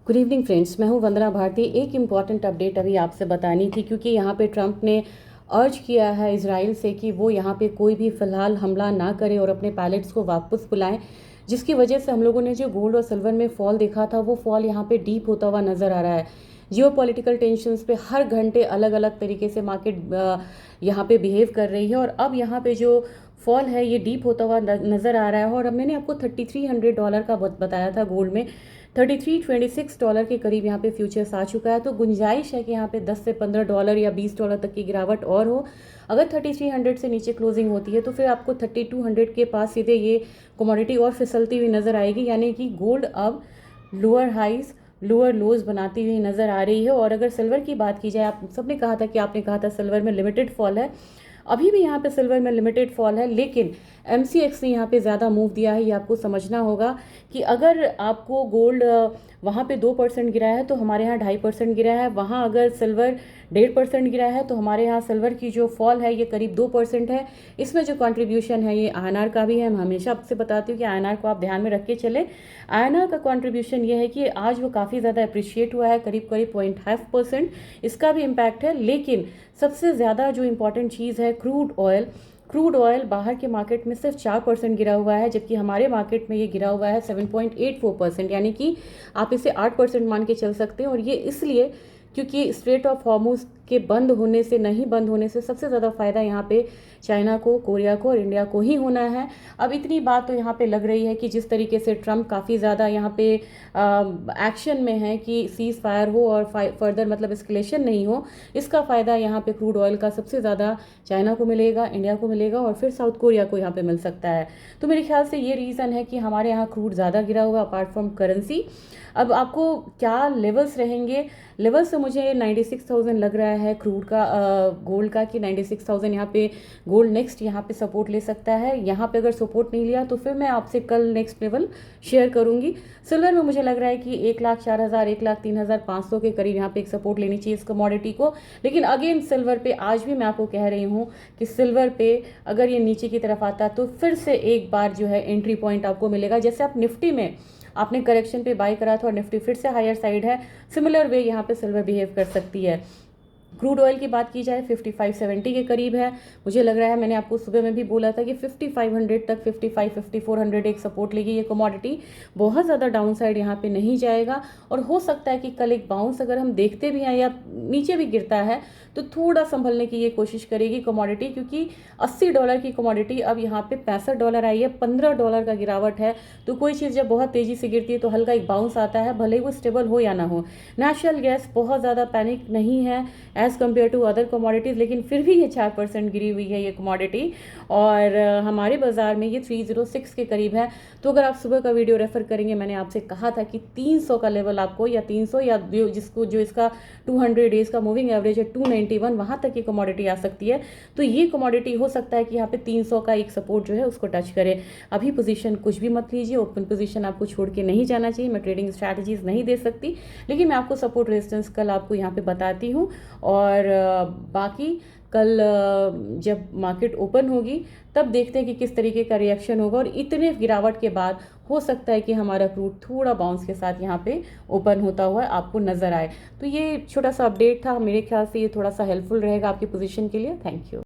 Good evening friends, मैं हूं वंदना भारती। एक इम्पॉर्टेंट अपडेट अभी आपसे बतानी थी क्योंकि यहाँ पे ट्रंप ने अर्ज किया है इजराइल से कि वो यहाँ पे कोई भी फ़िलहाल हमला ना करे और अपने पायलट्स को वापस बुलाएं, जिसकी वजह से हम लोगों ने जो गोल्ड और सिल्वर में फॉल देखा था वो फॉल यहाँ पे डीप होता हुआ नज़र आ रहा है। जियो पॉलिटिकल टेंशंस पे हर घंटे अलग अलग तरीके से मार्केट यहाँ पे बिहेव कर रही है और अब यहाँ पे जो फॉल है ये डीप होता हुआ नज़र आ रहा है। और अब मैंने आपको $3300 का बताया था गोल्ड में, $3326 के करीब यहाँ पे फ्यूचर्स आ चुका है। तो गुंजाइश है कि यहाँ पे $10 से $15 या $20 तक की गिरावट और हो। अगर 3300 से नीचे क्लोजिंग होती है तो फिर आपको 3200 के पास सीधे ये कमोडिटी और फिसलती हुई नज़र आएगी, यानी कि गोल्ड अब लोअर हाइज लोअर लोज बनाती हुई नज़र आ रही है। और अगर सिल्वर की बात की जाए, आप सबने कहा था कि आपने कहा था सिल्वर में लिमिटेड फॉल है, अभी भी यहाँ पे सिल्वर में लिमिटेड फॉल है, लेकिन MCX ने यहाँ पे ज़्यादा मूव दिया है। ये आपको समझना होगा कि अगर आपको गोल्ड वहाँ पे 2% गिरा है तो हमारे यहाँ 2.5% गिरा है। वहाँ अगर सिल्वर 1.5% गिरा है तो हमारे यहाँ सिल्वर की जो फॉल है ये करीब 2% है। इसमें जो कंट्रीब्यूशन है ये INR का भी है। मैं हमेशा आपसे बताती हूँ कि INR को आप ध्यान में रख के चले। INR का कंट्रीब्यूशन ये है कि आज वो काफ़ी ज़्यादा अप्रिशिएट हुआ है, करीब करीब 0.5%, इसका भी इम्पैक्ट है। लेकिन सबसे ज़्यादा जो इम्पॉर्टेंट चीज़ है क्रूड ऑयल बाहर के मार्केट में सिर्फ 4% गिरा हुआ है, जबकि हमारे मार्केट में ये गिरा हुआ है 7.84%, यानी कि आप इसे 8% मान के चल सकते हैं। और ये इसलिए क्योंकि स्ट्रेट ऑफ हॉर्मुज के बंद होने से सबसे ज़्यादा फ़ायदा यहाँ पे चाइना को, कोरिया को और इंडिया को ही होना है। अब इतनी बात तो यहाँ पे लग रही है कि जिस तरीके से ट्रंप काफ़ी ज़्यादा यहाँ पे एक्शन में है कि सीज़ फायर हो और फर्दर मतलब एस्केलेशन नहीं हो, इसका फ़ायदा यहाँ पे क्रूड ऑयल का सबसे ज़्यादा चाइना को मिलेगा, इंडिया को मिलेगा और फिर साउथ कोरिया को यहाँ पे मिल सकता है। तो मेरे ख्याल से ये रीज़न है कि हमारे यहाँ क्रूड ज़्यादा गिरा हुआ अपार्ट फ्रॉम करेंसी। अब आपको क्या लेवल्स रहेंगे? लेवल्स से मुझे 96,000 लग रहा है क्रूड का, गोल्ड का, कि 96,000 यहाँ पे गोल्ड नेक्स्ट यहाँ पे सपोर्ट ले सकता है। यहाँ पे अगर सपोर्ट नहीं लिया तो फिर मैं आपसे कल नेक्स्ट लेवल शेयर करूँगी। सिल्वर में मुझे लग रहा है कि 1,04,000 1,03,500 के करीब यहाँ पे एक सपोर्ट लेनी चाहिए इस कमोडिटी को। लेकिन अगेन सिल्वर पे आज भी मैं आपको कह रही हूँ कि सिल्वर पे अगर ये नीचे की तरफ आता तो फिर से एक बार जो है एंट्री पॉइंट आपको मिलेगा। जैसे आप निफ्टी में आपने करेक्शन पे बाय करा था और निफ्टी फिर से हायर साइड है, सिमिलर वे यहाँ पे सिल्वर बिहेव कर सकती है। क्रूड ऑयल की बात की जाए 5570 के करीब है। मुझे लग रहा है, मैंने आपको सुबह में भी बोला था कि 5500 तक, 5400 एक सपोर्ट लेगी ये कमोडिटी। बहुत ज़्यादा डाउन साइड यहाँ पे नहीं जाएगा और हो सकता है कि कल एक बाउंस अगर हम देखते भी हैं या नीचे भी गिरता है तो थोड़ा संभलने की ये कोशिश करेगी कमोडिटी, क्योंकि $80 की कमोडिटी अब यहाँ पे $65 आई है, $15 का गिरावट है। तो कोई चीज़ जब बहुत तेज़ी से गिरती है तो हल्का एक बाउंस आता है, भले ही वो स्टेबल हो या ना हो। नेचुरल गैस बहुत ज़्यादा पैनिक नहीं है as compare to other commodities, लेकिन फिर भी ये 4% गिरी हुई है ये कमोडिटी और हमारे बाज़ार में ये 306 के करीब है। तो अगर आप सुबह का वीडियो रेफर करेंगे, मैंने आपसे कहा था कि 300 का लेवल आपको, या 300 या जो इसका 200 डेज़ का मूविंग एवरेज है 291, वहाँ तक ये कमोडिटी आ सकती है। तो ये कमोडिटी हो सकता है कि यहाँ पे 300 का एक सपोर्ट जो है उसको टच करे। अभी पोजीशन कुछ भी मत लीजिए, ओपन पोजीशन आपको छोड़ के नहीं जाना चाहिए। मैं ट्रेडिंग स्ट्रैटेजीज नहीं दे सकती, लेकिन मैं आपको सपोर्ट रेजिस्टेंस कल आपको यहाँ पे बताती हूँ। और बाकी कल जब मार्केट ओपन होगी तब देखते हैं कि किस तरीके का रिएक्शन होगा। और इतने गिरावट के बाद हो सकता है कि हमारा क्रूड थोड़ा बाउंस के साथ यहाँ पे ओपन होता हुआ आपको नज़र आए। तो ये छोटा सा अपडेट था, मेरे ख्याल से ये थोड़ा सा हेल्पफुल रहेगा आपकी पोजीशन के लिए। Thank you.